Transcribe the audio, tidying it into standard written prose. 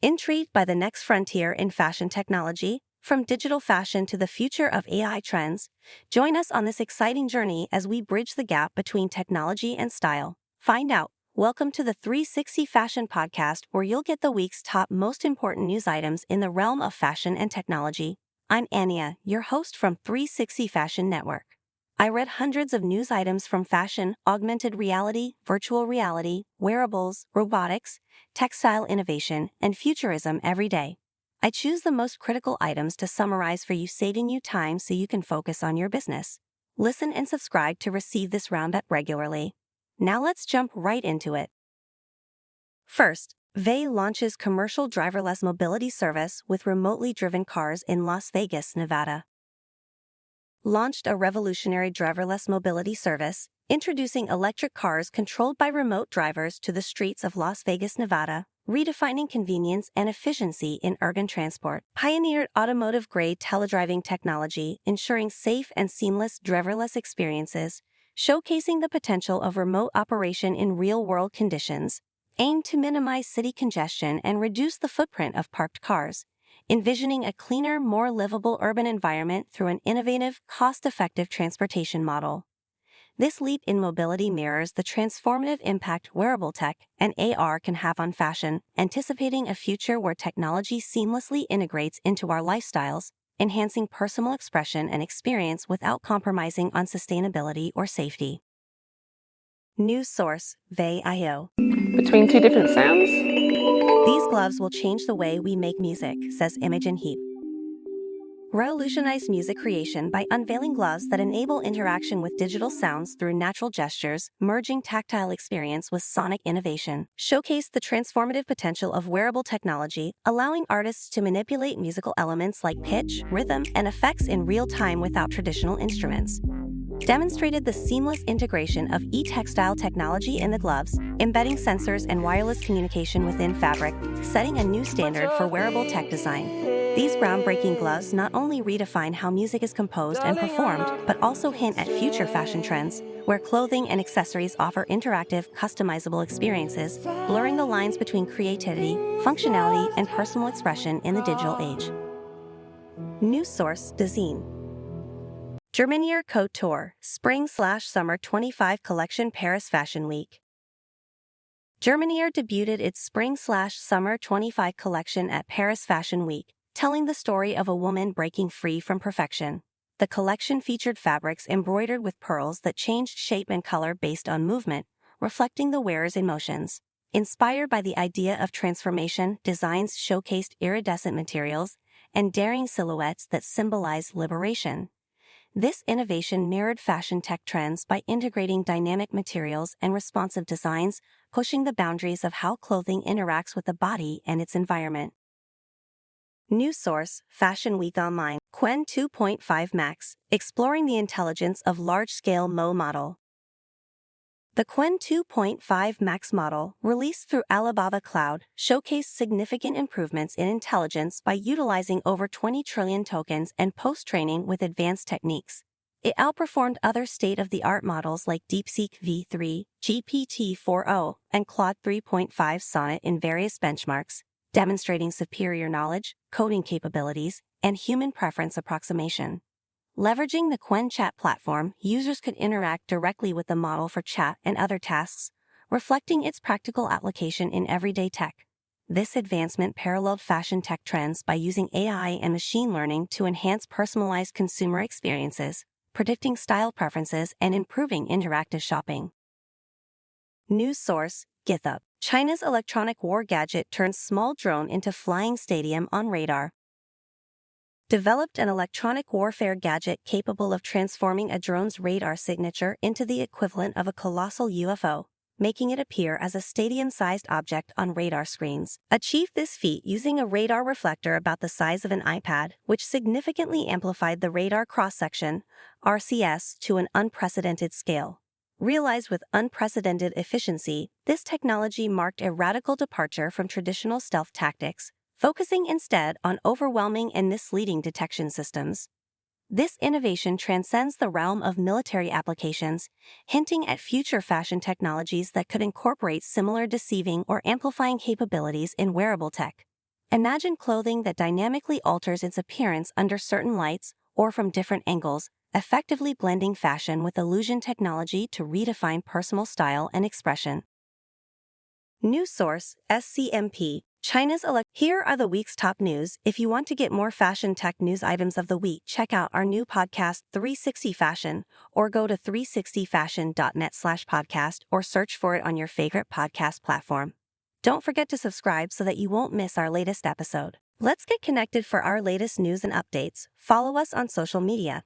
Intrigued by the next frontier in fashion technology? From digital fashion to the future of AI trends, join us on this exciting journey as we bridge the gap between technology and style. Find out. Welcome to the 360 Fashion Podcast, where you'll get the week's top most important news items in the realm of fashion and technology. I'm Anya, your host from 360 Fashion Network. I read hundreds of news items from fashion, augmented reality, virtual reality, wearables, robotics, textile innovation, and futurism every day. I choose the most critical items to summarize for you, saving you time so you can focus on your business. Listen and subscribe to receive this roundup regularly. Now let's jump right into it. First, Vey launches commercial driverless mobility service with remotely driven cars in Las Vegas, Nevada. Launched a revolutionary driverless mobility service, introducing electric cars controlled by remote drivers to the streets of Las Vegas, Nevada, redefining convenience and efficiency in urban transport. Pioneered automotive-grade teledriving technology, ensuring safe and seamless driverless experiences, showcasing the potential of remote operation in real-world conditions, aimed to minimize city congestion and reduce the footprint of parked cars, envisioning a cleaner, more livable urban environment through an innovative, cost-effective transportation model. This leap in mobility mirrors the transformative impact wearable tech and AR can have on fashion, anticipating a future where technology seamlessly integrates into our lifestyles, enhancing personal expression and experience without compromising on sustainability or safety. News source, Vey.io. Between two different sounds? These gloves will change the way we make music, says Imogen Heap. Revolutionize music creation by unveiling gloves that enable interaction with digital sounds through natural gestures, merging tactile experience with sonic innovation. Showcase the transformative potential of wearable technology, allowing artists to manipulate musical elements like pitch, rhythm, and effects in real time without traditional instruments. Demonstrated the seamless integration of e-textile technology in the gloves, embedding sensors and wireless communication within fabric, setting a new standard for wearable tech design. These groundbreaking gloves not only redefine how music is composed and performed, but also hint at future fashion trends, where clothing and accessories offer interactive, customizable experiences, blurring the lines between creativity, functionality, and personal expression in the digital age. News source, Dezeen. Germanier Couture, Spring/Summer 25 Collection Paris Fashion Week. Germanier debuted its Spring/Summer 25 collection at Paris Fashion Week, telling the story of a woman breaking free from perfection. The collection featured fabrics embroidered with pearls that changed shape and color based on movement, reflecting the wearer's emotions. Inspired by the idea of transformation, designs showcased iridescent materials and daring silhouettes that symbolize liberation. This innovation mirrored fashion tech trends by integrating dynamic materials and responsive designs, pushing the boundaries of how clothing interacts with the body and its environment. News source, Fashion Week Online. Qwen2.5-Max's, exploring the intelligence of large-scale Mo model. The Qwen2.5-Max model, released through Alibaba Cloud, showcased significant improvements in intelligence by utilizing over 20 trillion tokens and post-training with advanced techniques. It outperformed other state-of-the-art models like DeepSeek V3, GPT-4o, and Claude 3.5 Sonnet in various benchmarks, demonstrating superior knowledge, coding capabilities, and human preference approximation. Leveraging the Qwen chat platform, users could interact directly with the model for chat and other tasks, reflecting its practical application in everyday tech. This advancement paralleled fashion tech trends by using AI and machine learning to enhance personalized consumer experiences, predicting style preferences and improving interactive shopping. News source, GitHub. China's electronic war gadget turns small drone into flying stadium on radar. Developed an electronic warfare gadget capable of transforming a drone's radar signature into the equivalent of a colossal UFO, making it appear as a stadium-sized object on radar screens. Achieved this feat using a radar reflector about the size of an iPad, which significantly amplified the radar cross-section, RCS, to an unprecedented scale. Realized with unprecedented efficiency, this technology marked a radical departure from traditional stealth tactics, focusing instead on overwhelming and misleading detection systems. This innovation transcends the realm of military applications, hinting at future fashion technologies that could incorporate similar deceiving or amplifying capabilities in wearable tech. Imagine clothing that dynamically alters its appearance under certain lights or from different angles, effectively blending fashion with illusion technology to redefine personal style and expression. News source, SCMP, China's Here are the week's top news. If you want to get more fashion tech news items of the week, check out our new podcast, 360 Fashion, or go to 360fashion.net/podcast or search for it on your favorite podcast platform. Don't forget to subscribe so that you won't miss our latest episode. Let's get connected for our latest news and updates. Follow us on social media.